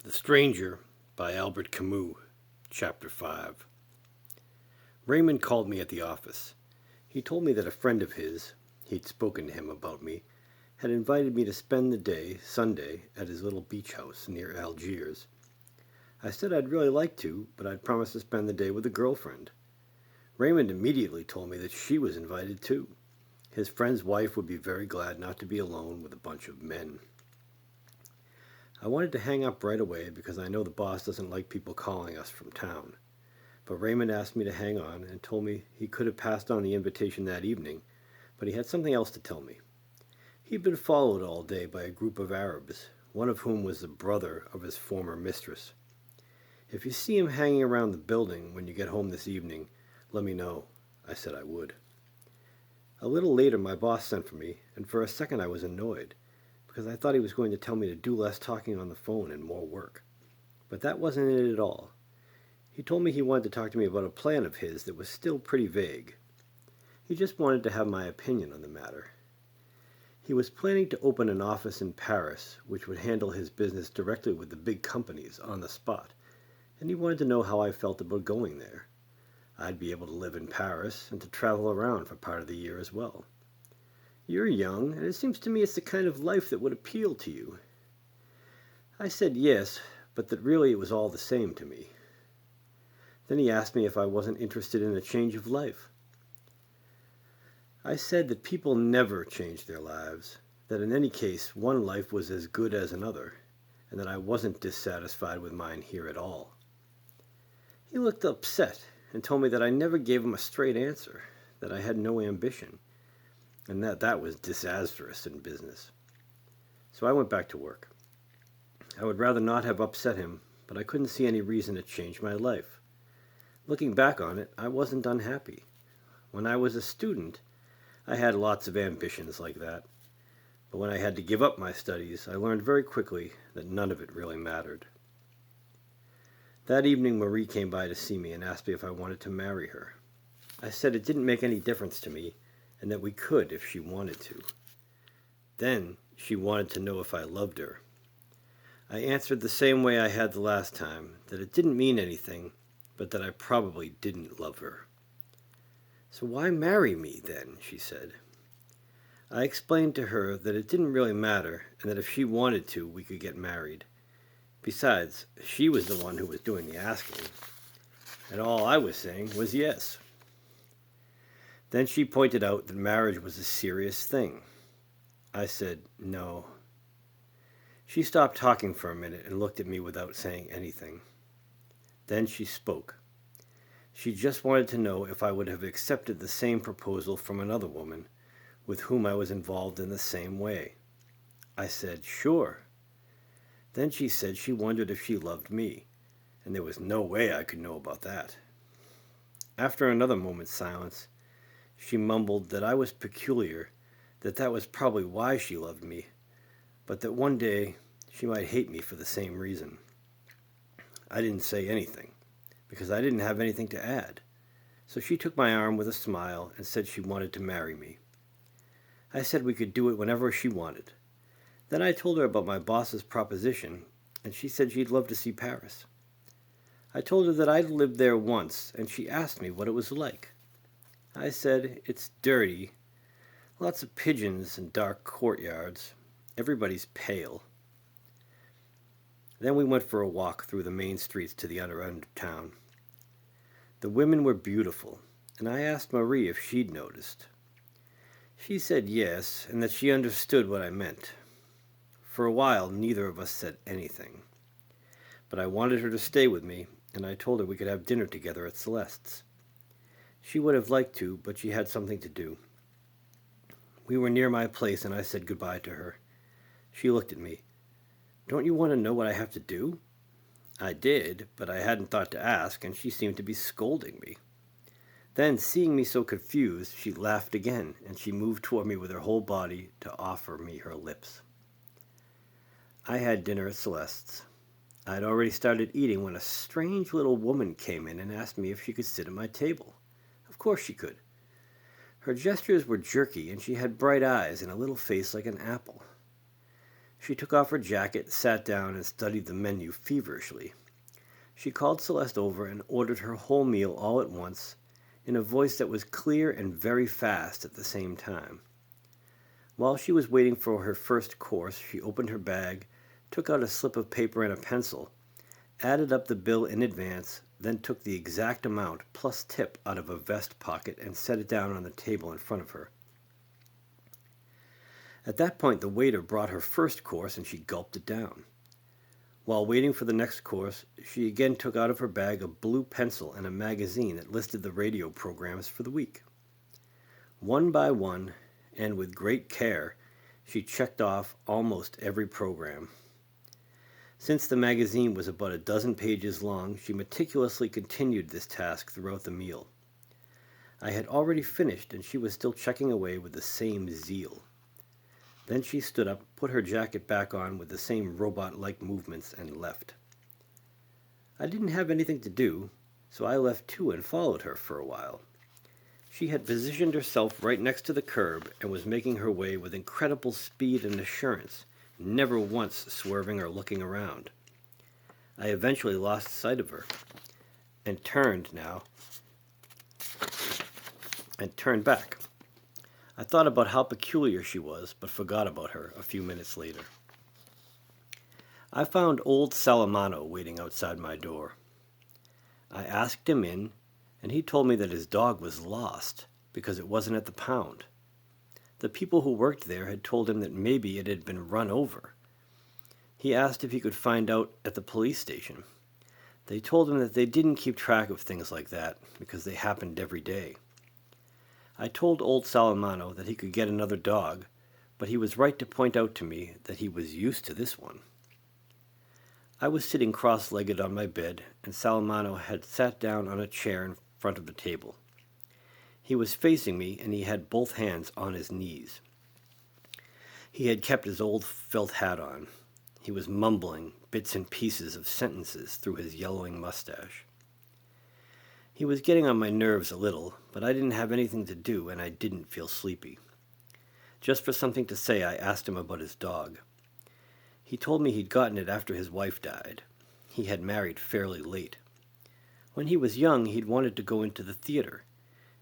The Stranger by Albert Camus, Chapter 5. Raymond called me at the office. He told me that a friend of his, he'd spoken to him about me, had invited me to spend the day, Sunday, at his little beach house near Algiers. I said I'd really like to, but I'd promised to spend the day with a girlfriend. Raymond immediately told me that she was invited too. His friend's wife would be very glad not to be alone with a bunch of men. I wanted to hang up right away because I know the boss doesn't like people calling us from town. But Raymond asked me to hang on and told me he could have passed on the invitation that evening, but he had something else to tell me. He'd been followed all day by a group of Arabs, one of whom was the brother of his former mistress. If you see him hanging around the building when you get home this evening, let me know. I said I would. A little later my boss sent for me, and for a second I was annoyed, because I thought he was going to tell me to do less talking on the phone and more work. But that wasn't it at all. He told me he wanted to talk to me about a plan of his that was still pretty vague. He just wanted to have my opinion on the matter. He was planning to open an office in Paris, which would handle his business directly with the big companies on the spot, and he wanted to know how I felt about going there. I'd be able to live in Paris and to travel around for part of the year as well. You're young, and it seems to me it's the kind of life that would appeal to you. I said yes, but that really it was all the same to me. Then he asked me if I wasn't interested in a change of life. I said that people never change their lives, that in any case one life was as good as another, and that I wasn't dissatisfied with mine here at all. He looked upset and told me that I never gave him a straight answer, that I had no ambition, and that was disastrous in business. So I went back to work. I would rather not have upset him, but I couldn't see any reason to change my life. Looking back on it, I wasn't unhappy. When I was a student, I had lots of ambitions like that. But when I had to give up my studies, I learned very quickly that none of it really mattered. That evening, Marie came by to see me and asked me if I wanted to marry her. I said it didn't make any difference to me, and that we could if she wanted to. Then she wanted to know if I loved her. I answered the same way I had the last time, that it didn't mean anything, but that I probably didn't love her. So why marry me then, she said. I explained to her that it didn't really matter, and that if she wanted to, we could get married. Besides, she was the one who was doing the asking, and all I was saying was yes. Then she pointed out that marriage was a serious thing. I said, no. She stopped talking for a minute and looked at me without saying anything. Then she spoke. She just wanted to know if I would have accepted the same proposal from another woman with whom I was involved in the same way. I said, sure. Then she said she wondered if she loved me, and there was no way I could know about that. After another moment's silence, she mumbled that I was peculiar, that was probably why she loved me, but that one day she might hate me for the same reason. I didn't say anything, because I didn't have anything to add, so she took my arm with a smile and said she wanted to marry me. I said we could do it whenever she wanted. Then I told her about my boss's proposition, and she said she'd love to see Paris. I told her that I'd lived there once, and she asked me what it was like. I said, it's dirty, lots of pigeons and dark courtyards. Everybody's pale. Then we went for a walk through the main streets to the other end of town. The women were beautiful, and I asked Marie if she'd noticed. She said yes, and that she understood what I meant. For a while, neither of us said anything. But I wanted her to stay with me, and I told her we could have dinner together at Celeste's. She would have liked to, but she had something to do. We were near my place, and I said goodbye to her. She looked at me. Don't you want to know what I have to do? I did, but I hadn't thought to ask, and she seemed to be scolding me. Then, seeing me so confused, she laughed again, and she moved toward me with her whole body to offer me her lips. I had dinner at Celeste's. I had already started eating when a strange little woman came in and asked me if she could sit at my table. Of course she could. Her gestures were jerky, and she had bright eyes and a little face like an apple. She took off her jacket, sat down, and studied the menu feverishly. She called Celeste over and ordered her whole meal all at once, in a voice that was clear and very fast at the same time. While she was waiting for her first course, she opened her bag, took out a slip of paper and a pencil, added up the bill in advance, then took the exact amount plus tip out of a vest pocket and set it down on the table in front of her. At that point, the waiter brought her first course and she gulped it down. While waiting for the next course, she again took out of her bag a blue pencil and a magazine that listed the radio programs for the week. One by one, and with great care, she checked off almost every program. Since the magazine was about a dozen pages long, she meticulously continued this task throughout the meal. I had already finished, and she was still checking away with the same zeal. Then she stood up, put her jacket back on with the same robot-like movements, and left. I didn't have anything to do, so I left too and followed her for a while. She had positioned herself right next to the curb and was making her way with incredible speed and assurance, never once swerving or looking around. I eventually lost sight of her and turned back. I thought about how peculiar she was, but forgot about her a few minutes later. I found old Salamano waiting outside my door. I asked him in, and he told me that his dog was lost because it wasn't at the pound. The people who worked there had told him that maybe it had been run over. He asked if he could find out at the police station. They told him that they didn't keep track of things like that because they happened every day. I told old Salamano that he could get another dog, but he was right to point out to me that he was used to this one. I was sitting cross-legged on my bed, and Salamano had sat down on a chair in front of the table. He was facing me, and he had both hands on his knees. He had kept his old felt hat on. He was mumbling bits and pieces of sentences through his yellowing mustache. He was getting on my nerves a little, but I didn't have anything to do, and I didn't feel sleepy. Just for something to say, I asked him about his dog. He told me he'd gotten it after his wife died. He had married fairly late. When he was young, he'd wanted to go into the theater.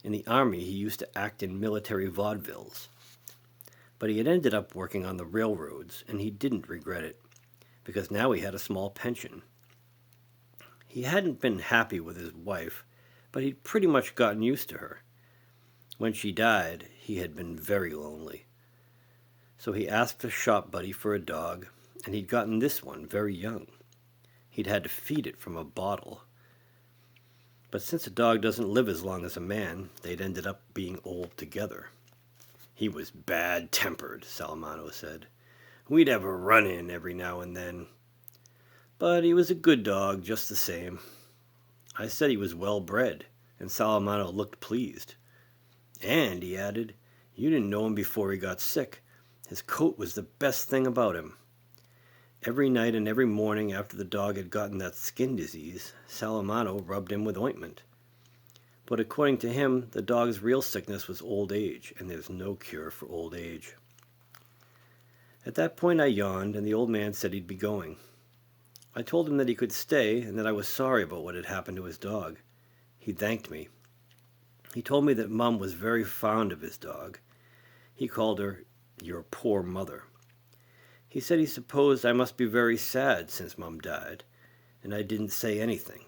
In the army, he used to act in military vaudevilles. But he had ended up working on the railroads, and he didn't regret it, because now he had a small pension. He hadn't been happy with his wife, but he'd pretty much gotten used to her. When she died, he had been very lonely. So he asked a shop buddy for a dog, and he'd gotten this one very young. He'd had to feed it from a bottle. But since a dog doesn't live as long as a man, they'd ended up being old together. He was bad-tempered, Salamano said. We'd have a run-in every now and then. But he was a good dog just the same. I said he was well-bred, and Salamano looked pleased. And, he added, you didn't know him before he got sick. His coat was the best thing about him. Every night and every morning after the dog had gotten that skin disease, Salamano rubbed him with ointment. But according to him, the dog's real sickness was old age, and there's no cure for old age. At that point I yawned, and the old man said he'd be going. I told him that he could stay, and that I was sorry about what had happened to his dog. He thanked me. He told me that Mum was very fond of his dog. He called her, your poor mother. He said he supposed I must be very sad since Mum died, and I didn't say anything.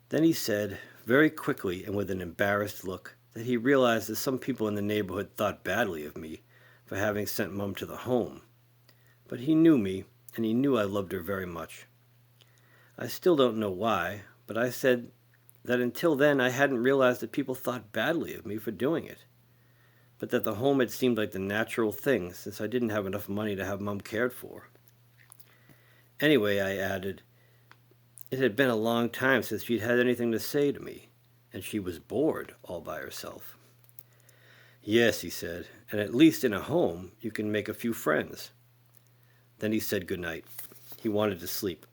Then he said, very quickly and with an embarrassed look, that he realized that some people in the neighborhood thought badly of me for having sent Mum to the home. But he knew me, and he knew I loved her very much. I still don't know why, but I said that until then I hadn't realized that people thought badly of me for doing it, but that the home had seemed like the natural thing since I didn't have enough money to have Mum cared for. Anyway, I added, it had been a long time since she'd had anything to say to me, and she was bored all by herself. Yes, he said, and at least in a home you can make a few friends. Then he said good night. He wanted to sleep.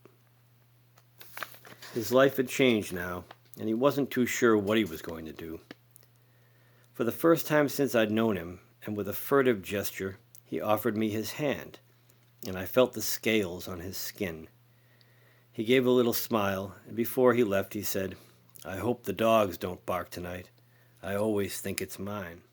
His life had changed now, and he wasn't too sure what he was going to do. For the first time since I'd known him, and with a furtive gesture, he offered me his hand, and I felt the scales on his skin. He gave a little smile, and before he left he said, "I hope the dogs don't bark tonight. I always think it's mine."